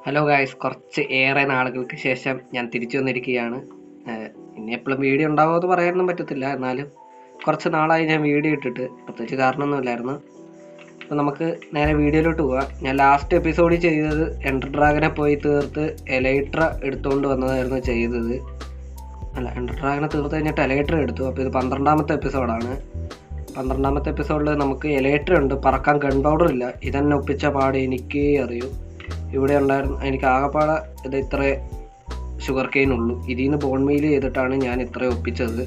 Hello guys, കുറച്ച് ഏറെ നാളുകൾക്ക് ശേഷം ഞാൻ തിരിച്ചു വന്നിരിക്കുകയാണ്. ഇനി എപ്പോഴും വീഡിയോ ഉണ്ടാവുമെന്ന് പറയാനൊന്നും പറ്റത്തില്ല. എന്നാലും കുറച്ച് നാളായി ഞാൻ വീഡിയോ ഇട്ടിട്ട്, പ്രത്യേകിച്ച് കാരണമൊന്നുമില്ലായിരുന്നു. അപ്പോൾ നമുക്ക് നേരെ വീഡിയോയിലോട്ട് പോവാം. ഞാൻ ലാസ്റ്റ് എപ്പിസോഡിൽ ചെയ്തത് എൻഡർ ഡ്രാഗനെ പോയി തീർത്ത് എലൈട്ര എടുത്തുകൊണ്ട് വന്നതായിരുന്നു ചെയ്തത്. അല്ല, എൻഡർ ഡ്രാഗനെ തീർത്ത് കഴിഞ്ഞിട്ട് എലൈട്ര എടുത്തു. അപ്പോൾ ഇത് 12ാമത്തെ എപ്പിസോഡാണ്. 12ാമത്തെ എപ്പിസോഡിൽ നമുക്ക് എലൈട്ര ഉണ്ട്, പറക്കാൻ ഗൺ പൗഡർ ഇല്ല. ഇതെന്നെ ഒപ്പിച്ച പാട് എനിക്കേ അറിയൂ. ഇവിടെ ഉണ്ടായിരുന്നു എനിക്ക് ആകെപ്പാടെ ഇത് ഇത്രേ ഷുഗർ കെയിൻ ഉള്ളൂ. ഇതിൽ നിന്ന് ബോൺ മീൽ ചെയ്തിട്ടാണ് ഞാൻ ഇത്രയും ഒപ്പിച്ചത്.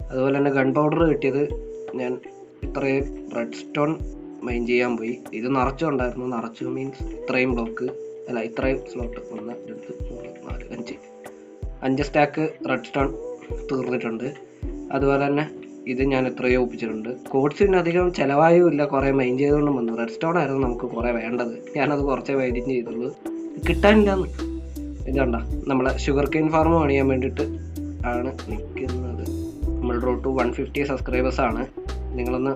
അതുപോലെ തന്നെ ഗൺ പൗഡർ കിട്ടിയത് ഞാൻ ഇത്രയും റെഡ് സ്റ്റോൺ മൈൻ ചെയ്യാൻ പോയി. ഇത് നിറച്ചുണ്ടായിരുന്നു. നിറച്ചു മീൻസ് ഇത്രയും ബ്ലോക്ക് അല്ല, ഇത്രയും സ്ലോട്ട് 1 2 3 4 5 സ്റ്റാക്ക് റെഡ് സ്റ്റോൺ തീർന്നിട്ടുണ്ട്. അതുപോലെ തന്നെ ഇത് ഞാൻ എത്രയോ ഒപ്പിച്ചിട്ടുണ്ട്. കോഡ്സിന് അധികം ചിലവായും ഇല്ല, കുറേ മൈൻ ചെയ്തുകൊണ്ടും വന്നു. റെഡ് സ്റ്റോൺ ആയിരുന്നു നമുക്ക് കുറേ വേണ്ടത്. ഞാനത് കുറച്ചേ മൈൻ ചെയ്തുള്ളൂ, കിട്ടാനില്ലാന്ന്. ഇതുണ്ട നമ്മളെ ഷുഗർ കെയിൻ ഫാർം പണിയാൻ വേണ്ടിയിട്ട് ആണ് നിൽക്കുന്നത്. നമ്മൾ റോഡ് ടു 150 സബ്സ്ക്രൈബേഴ്സാണ്. നിങ്ങളൊന്ന്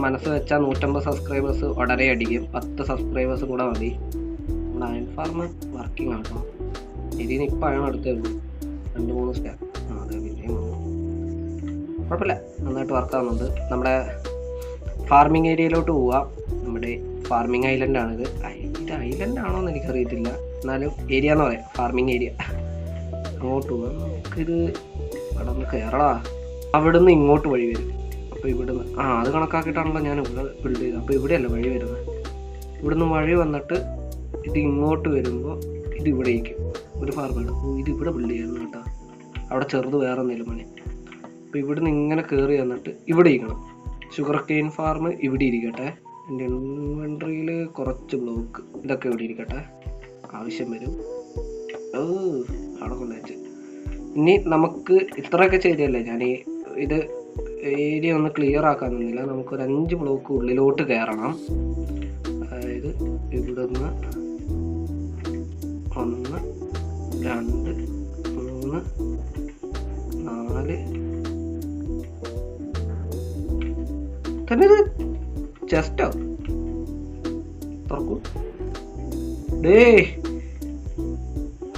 മനസ്സ് വെച്ചാൽ 150 സബ്സ്ക്രൈബേഴ്സ് ഉടനെ അടിക്കും. 10 സബ്സ്ക്രൈബേഴ്സ് കൂടെ മതി. നമ്മുടെ അയൺ ഫാർം വർക്കിംഗ് ആട്ടോ. ഇതിന് ഇപ്പോഴാണ് എടുത്തുള്ളൂ 2-3 സ്റ്റാക്ക്. അതെ, പിന്നെയും കുഴപ്പമില്ല, നന്നായിട്ട് വർക്കാവുന്നുണ്ട്. നമ്മുടെ ഫാർമിംഗ് ഏരിയയിലോട്ട് പോവാം. നമ്മുടെ ഫാർമിംഗ് ഐലൻഡാണിത്. ഇത് ഐലൻഡ് ആണോ എന്ന് എനിക്കറിയത്തില്ല, എന്നാലും ഏരിയ എന്ന് പറയാം, ഫാർമിംഗ് ഏരിയ. അങ്ങോട്ട് പോവാം. നമുക്കിത് അവിടെ നിന്ന് കയറടാ. അവിടുന്ന് ഇങ്ങോട്ട് വഴി വരും. അപ്പോൾ ഇവിടുന്ന് അത് കണക്കാക്കിയിട്ടാണല്ലോ ഞാൻ ഇവിടെ ബിൽഡ് ചെയ്തത്. അപ്പോൾ ഇവിടെയല്ല വഴി വരുന്നത്. ഇവിടുന്ന് വഴി വന്നിട്ട് ഇത് ഇങ്ങോട്ട് വരുമ്പോൾ ഇത് ഇവിടെ ഇരിക്കും. ഒരു ഫാർമാണ്. ഇത് ഇവിടെ ബിൽഡ് ചെയ്യായിരുന്നു കേട്ടോ. അവിടെ ചെറുത് വേറെ എന്തെങ്കിലും പണി. അപ്പോൾ ഇവിടുന്ന് ഇങ്ങനെ കയറി വന്നിട്ട് ഇവിടെ ഇരിക്കണം. ഷുഗർ കെയിൻ ഫാർം ഇവിടെ ഇരിക്കട്ടെ. എൻ്റെ ഇൻവെൻട്രിയിൽ കുറച്ച് ബ്ലോക്ക് ഇതൊക്കെ ഇവിടെ ഇരിക്കട്ടെ, ആവശ്യം വരും. അവിടെ കൊണ്ടുവച്ച് ഇനി നമുക്ക് ഇത്രയൊക്കെ ചെയ്തല്ലേ. ഞാൻ ഇത് ഏരിയ ഒന്ന് ക്ലിയർ ആക്കാൻ നിന്നില്ല. നമുക്കൊരു 5 ബ്ലോക്ക് ഉള്ളിലോട്ട് കയറണം. അതായത് ഇവിടുന്ന് 1 2 3 4 തന്നെ. ഇത് ചെസ്റ്റോ തുറക്കൂ. ഡേ,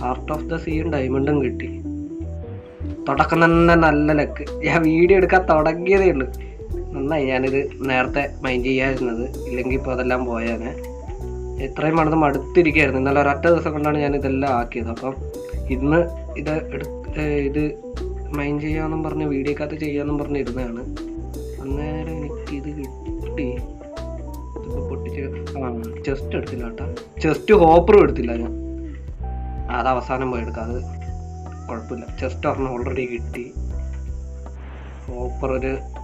ഹാർട്ട് ഓഫ് ദ സീയും ഡയമണ്ടും കിട്ടി. തുടക്കം തന്നെ നല്ല ലക്ക്. ഞാൻ വീഡിയോ എടുക്കാൻ തുടങ്ങിയതേ ഉള്ളൂ. നന്നായി ഞാനിത് നേരത്തെ മൈൻഡ് ചെയ്യാതിരുന്നത്, ഇല്ലെങ്കിൽ ഇപ്പോൾ അതെല്ലാം പോയാനെ. എത്രയും മണത് മടുത്തിരിക്കുകയായിരുന്നു. ഇന്നലെ ഒരൊറ്റ ദിവസം കൊണ്ടാണ് ഞാൻ ഇതെല്ലാം ആക്കിയത്. അപ്പം ഇന്ന് ഇത് മൈൻഡ് ചെയ്യാമെന്നും പറഞ്ഞ് വീഡിയോക്കകത്ത് ചെയ്യാമെന്നും പറഞ്ഞ് ഇരുന്നതാണ്. അന്നേരം എനിക്കിത് കിട്ടി. ഇതിപ്പോൾ പൊട്ടിച്ച് ചെസ്റ്റ് എടുത്തില്ല കേട്ടോ. ചെസ്റ്റ് ഹോപ്പറും എടുത്തില്ല ഞാൻ. അത് അവസാനം പോയി എടുക്കാം, അത് കുഴപ്പമില്ല. ചെസ്റ്റ് ഒരെണ്ണം ഓൾറെഡി കിട്ടി. ഹോപ്പർ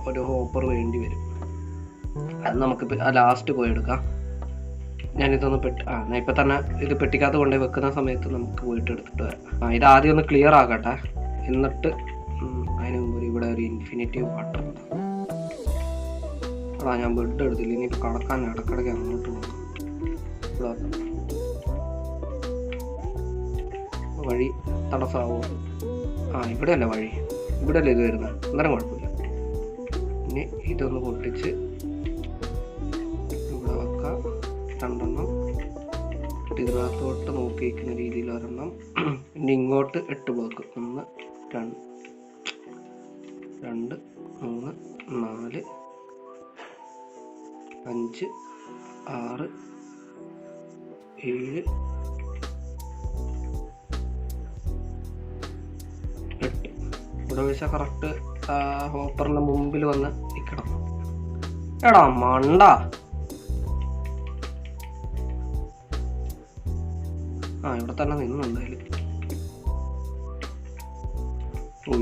ഒരു ഹോപ്പർ വേണ്ടി വരും. അത് നമുക്ക് ലാസ്റ്റ് പോയി എടുക്കാം. ഞാനിതൊന്ന് ഞാൻ ഇപ്പം തന്നെ ഇത് പെട്ടിക്കകത്ത് കൊണ്ടുപോയി വെക്കുന്ന സമയത്ത് നമുക്ക് പോയിട്ട് എടുത്തിട്ട് വരാം. ഇത് ആദ്യം ഒന്ന് ക്ലിയർ ആക്കട്ടെ, എന്നിട്ട് അതിന് മുമ്പ് ഇവിടെ ഒരു ഇൻഫിനിറ്റി വാട്ടർ ഉണ്ട്. ഞാൻ ബെഡ് എടുത്തില്ല. ഇനിയിപ്പോൾ കടക്കാൻ ഇടക്കിടയ്ക്ക് അങ്ങോട്ട് പോകും. വഴി തടസ്സമാവോ? ഇവിടെ അല്ല വഴി, ഇവിടെ അല്ല ഇത് വരുന്നത്. അന്നേരം കുഴപ്പമില്ല. ഇനി ഇതൊന്ന് പൊട്ടിച്ച് ഇവിടെ വെക്കാം. 2 എണ്ണം ഇതിനകത്തോട്ട് നോക്കി വയ്ക്കുന്ന രീതിയിൽ 1 എണ്ണം. ഇനി ഇങ്ങോട്ട് 8 ബ്ലോക്ക്. 1 2 3 4 5 6 7 8. ഇവിടെ വെച്ചാൽ കറക്റ്റ് ഹോപ്പറിന്റെ മുമ്പിൽ വന്ന് നിൽക്കണം. എടാ മണ്ട, ഇവിടെ തന്നെ നിന്നുണ്ടായാലും.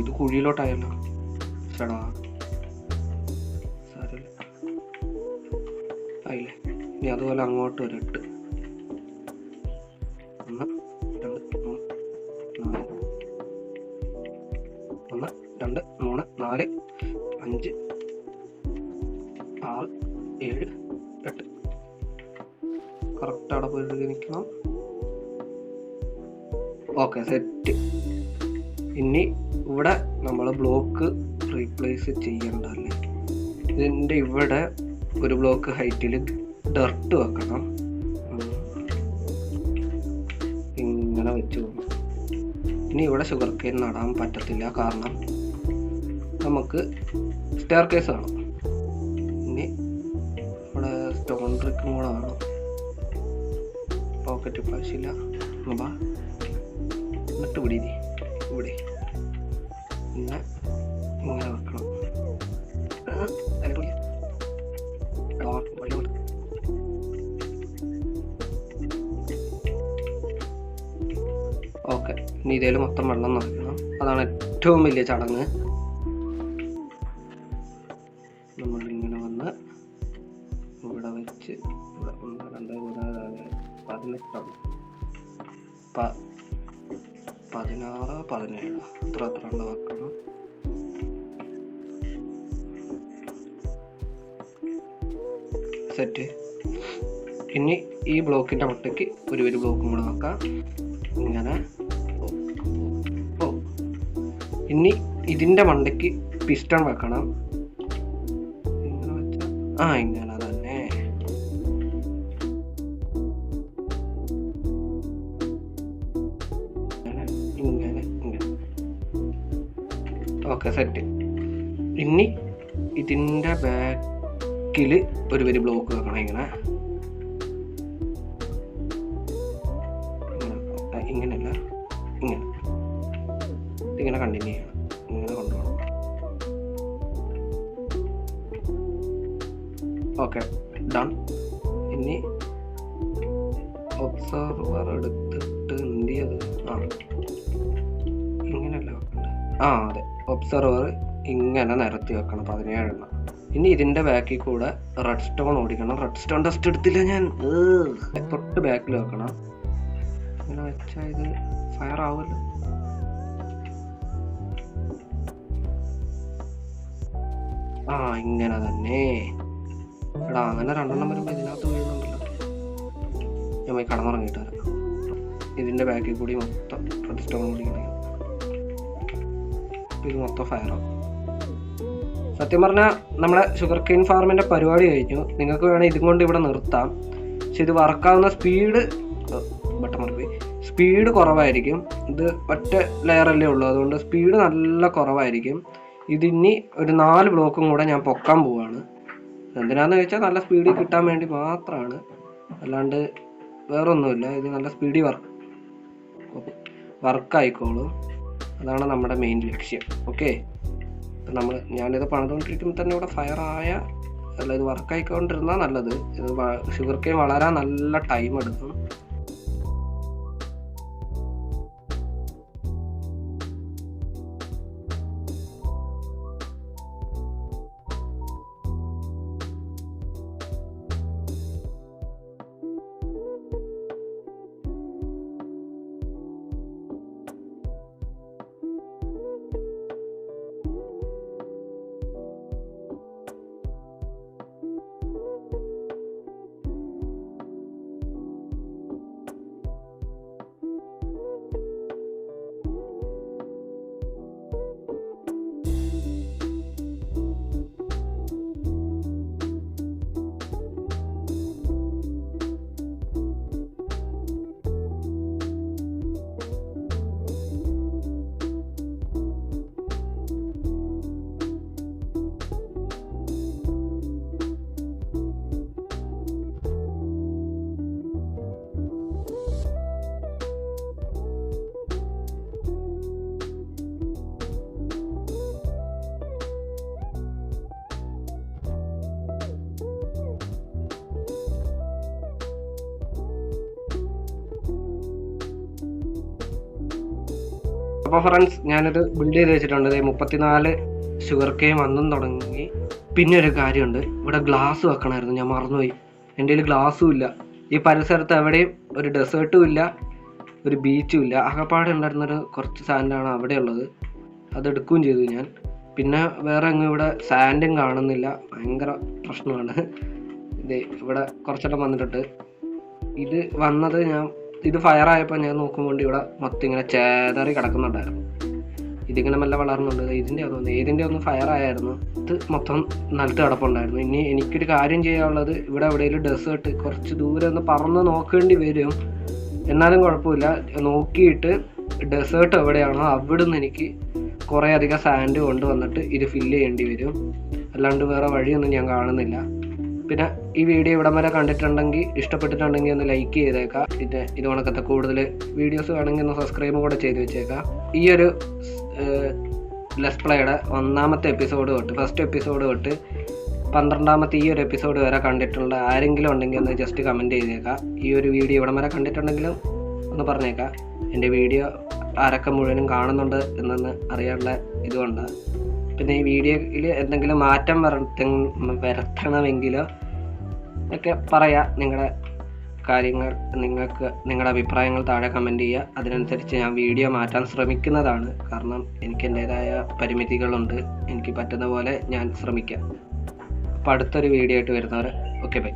ഇത് കുഴിയിലോട്ടായല്ലോ. ചേടാ സാരമില്ല, ആയില്ലേ. ഇനി അതുപോലെ അങ്ങോട്ട് ഒരു 8. 1 2 3 4 5 6 7 8. കറക്റ്റ് അവിടെ പോയിട്ട് നിൽക്കണം. Okay, set. ഇനി ഇവിടെ നമ്മൾ ബ്ലോക്ക് റീപ്ലേസ് ചെയ്യണ്ടല്ലേ. ഇതിൻ്റെ ഇവിടെ ഒരു ബ്ലോക്ക് ഹൈറ്റിൽ ഡർട്ട് വെക്കണം. വെച്ച് പോകും. ഇനി ഇവിടെ ഷുഗർ കെയിൻ നടാൻ പറ്റത്തില്ല, കാരണം നമുക്ക് സ്റ്റെയർ കേസ് വേണം. ഇനി ഇവിടെ സ്റ്റോൺ ട്രിക്കും കൂടെ വേണം. പോക്കറ്റ് ആവശ്യമില്ല. എന്നിട്ട് പിടി ഇവിടെ പിന്നെ ഇങ്ങനെ വെക്കണം. ഓക്കെ, ഇനി ഇതിൽ മൊത്തം വെള്ളം നിറയ്ക്കണം. അതാണ് ഏറ്റവും വലിയ ചടങ്ങ്. നമ്മളിങ്ങനെ വന്ന് ഇവിടെ വെച്ച് ഇവിടെ 1 2 3 4 16 17 എത്ര വെക്കണം. സെറ്റ്. ഇനി ഈ ബ്ലോക്കിൻ്റെ മട്ടയ്ക്ക് ഒരു ബ്ലോക്കും കൂടെ വെക്കാം. ഇങ്ങനെ. ഇനി ഇതിൻ്റെ മണ്ടയ്ക്ക് പിസ്റ്റൺ വെക്കണം. ഇങ്ങനെ വെച്ചാൽ ഇങ്ങനെ തന്നെ. ഇങ്ങനെ. Okay, set. ഇനി ഇതിൻ്റെ ബാക്കിൽ ഒരു ബ്ലോക്ക് വെക്കണം. ഇങ്ങനെ ഇങ്ങനെയല്ല, ഇങ്ങനെ കണ്ടിന്യൂ ചെയ്യണം. ഇങ്ങനെ കൊണ്ടുപോകണം. Okay, done. ഇനി ഒബ്സർവർ എടുത്തിട്ട് എന്ത് ചെയ്ത് ഇങ്ങനെയല്ല വെക്കണ്ടേ? അതെ, ഒബ്സർവർ ഇങ്ങനെ നിരത്തി വെക്കണം. 17 എണ്ണം. ഇനി ഇതിൻ്റെ ബാക്കിൽ കൂടെ റെഡ് സ്റ്റോൺ ഓടിക്കണം. റെഡ് സ്റ്റോൺ ടെസ്റ്റ് എടുത്തില്ല ഞാൻ. തൊട്ട് ബാക്കിൽ വെക്കണം. ഇങ്ങനെ വെച്ചാൽ ഇത് ഫയർ ആവുമല്ലോ. ഇങ്ങനെ തന്നെ. എടാ, അങ്ങനെ 2 എണ്ണം വരുമ്പോൾ ഇതിനകത്ത് വീഴുന്നുണ്ടല്ലോ. ഞാൻ പോയി കടന്നുറങ്ങിയിട്ട് വരാം. ഇതിൻ്റെ ബാക്കിൽ കൂടി മൊത്തം റെഡ് സ്റ്റോൺ കൂടി കളയാം. ഇത് മൊത്തം ഫയർ ആവും. സത്യം പറഞ്ഞാൽ നമ്മുടെ ഷുഗർ കെയിൻ ഫാർമിൻ്റെ പരിപാടി കഴിഞ്ഞു. നിങ്ങൾക്ക് വേണേൽ ഇതും കൊണ്ട് ഇവിടെ നിർത്താം. പക്ഷെ ഇത് വർക്കാവുന്ന സ്പീഡ് കുറവായിരിക്കും. ഇത് ഒറ്റ ലെയറല്ലേ ഉള്ളൂ, അതുകൊണ്ട് സ്പീഡ് നല്ല കുറവായിരിക്കും. ഇതിനി ഒരു 4 ബ്ലോക്കും കൂടെ ഞാൻ പൊക്കാൻ പോവാണ്. എന്തിനാന്ന് ചോദിച്ചാൽ നല്ല സ്പീഡിൽ കിട്ടാൻ വേണ്ടി മാത്രമാണ്, അല്ലാണ്ട് വേറൊന്നുമില്ല. ഇത് നല്ല സ്പീഡിൽ വർക്കായിക്കോളും. അതാണ് നമ്മുടെ മെയിൻ ലക്ഷ്യം. ഓക്കെ, ഞാനിത് പണിതുകൊണ്ടിരിക്കുമ്പോൾ തന്നെ ഇവിടെ ഫയർ ഇത് വർക്കായിക്കൊണ്ടിരുന്നാൽ നല്ലത്. ഇത് ഷുഗർ കെയിൻ വളരാൻ നല്ല ടൈം എടുക്കും. അപ്പോൾ ഫ്രണ്ട്സ്, ഞാനിത് ബിൽഡ് ചെയ്ത് വെച്ചിട്ടുണ്ട്. 34 ഷുഗർ കെയിൻ വന്നും തുടങ്ങി. പിന്നെ ഒരു കാര്യമുണ്ട്, ഇവിടെ ഗ്ലാസ് വെക്കണമായിരുന്നു, ഞാൻ മറന്നുപോയി. എൻ്റെ കയ്യിൽ ഗ്ലാസ്സും ഇല്ല. ഈ പരിസരത്ത് എവിടെയും ഒരു ഡെസേർട്ടും ഇല്ല, ഒരു ബീച്ചും ഇല്ല. ആകപ്പാടെ ഉണ്ടായിരുന്നൊരു കുറച്ച് സാൻഡാണ് അവിടെ ഉള്ളത്. അതെടുക്കുകയും ചെയ്തു ഞാൻ. പിന്നെ വേറെ എങ്ങും ഇവിടെ സാൻഡും കാണുന്നില്ല. ഭയങ്കര പ്രശ്നമാണ്. ഇവിടെ കുറച്ചെണ്ണം വന്നിട്ടുണ്ട്. ഇത് വന്നത് ഇത് ഫയർ ആയപ്പോൾ ഞാൻ നോക്കുമ്പോൾ ഇവിടെ മൊത്തം ഇങ്ങനെ ചേതറി കിടക്കുന്നുണ്ടായിരുന്നു. ഇതിങ്ങനെ മെല്ലെ വളർന്നുണ്ട്. ഏതിൻ്റെ ഒന്ന് ഫയർ ആയിരുന്നു. ഇത് മൊത്തം നിലത്ത് കിടപ്പുണ്ടായിരുന്നു. ഇനി എനിക്കൊരു കാര്യം ചെയ്യാനുള്ളത്, ഇവിടെ എവിടെയെങ്കിലും ഡെസേർട്ട് കുറച്ച് ദൂരെ ഒന്ന് പറന്ന് നോക്കേണ്ടി വരും. എന്നാലും കുഴപ്പമില്ല, നോക്കിയിട്ട് ഡെസേർട്ട് എവിടെയാണോ അവിടുന്ന് എനിക്ക് കുറേ അധികം സാൻഡ് കൊണ്ടുവന്നിട്ട് ഇത് ഫില്ല് ചെയ്യേണ്ടി വരും. അല്ലാണ്ട് വേറെ വഴിയൊന്നും ഞാൻ കാണുന്നില്ല. പിന്നെ ഈ വീഡിയോ ഇവിടം വരെ കണ്ടിട്ടുണ്ടെങ്കിൽ, ഇഷ്ടപ്പെട്ടിട്ടുണ്ടെങ്കിൽ ഒന്ന് ലൈക്ക് ചെയ്തേക്കാം. പിന്നെ ഇത് കണക്കത്തെ കൂടുതൽ വീഡിയോസ് വേണമെങ്കിൽ ഒന്ന് സബ്സ്ക്രൈബും കൂടെ ചെയ്ത് വെച്ചേക്കാം. ഈ ഒരു ലെറ്റ്സ് പ്ലേയുടെ 1ാമത്തെ എപ്പിസോഡ് തൊട്ട്, ഫസ്റ്റ് എപ്പിസോഡ് തൊട്ട് 12ാമത്തെ ഈ ഒരു എപ്പിസോഡ് വരെ കണ്ടിട്ടുള്ള ആരെങ്കിലും ഉണ്ടെങ്കിൽ ഒന്ന് ജസ്റ്റ് കമൻറ്റ് ചെയ്തേക്കാം. ഈ ഒരു വീഡിയോ ഇവിടം വരെ കണ്ടിട്ടുണ്ടെങ്കിലും ഒന്ന് പറഞ്ഞേക്കാം. എൻ്റെ വീഡിയോ ആരൊക്കെ മുഴുവനും കാണുന്നുണ്ട് എന്നൊന്ന് അറിയാനുള്ള ഇതുകൊണ്ടാണ്. പിന്നെ ഈ വീഡിയോയിൽ എന്തെങ്കിലും മാറ്റം വരുത്തണമെങ്കിലോ ഒക്കെ പറയാം. നിങ്ങളുടെ കാര്യങ്ങൾ, നിങ്ങളുടെ അഭിപ്രായങ്ങൾ താഴെ കമൻറ്റ് ചെയ്യുക. അതിനനുസരിച്ച് ഞാൻ വീഡിയോ മാറ്റാൻ ശ്രമിക്കുന്നതാണ്. കാരണം എനിക്ക് എൻ്റേതായ പരിമിതികളുണ്ട്. എനിക്ക് പറ്റുന്ന പോലെ ഞാൻ ശ്രമിക്കാം. അപ്പോൾ അടുത്തൊരു വീഡിയോ ആയിട്ട് വരുന്നവരെ ഓക്കെ ബൈ.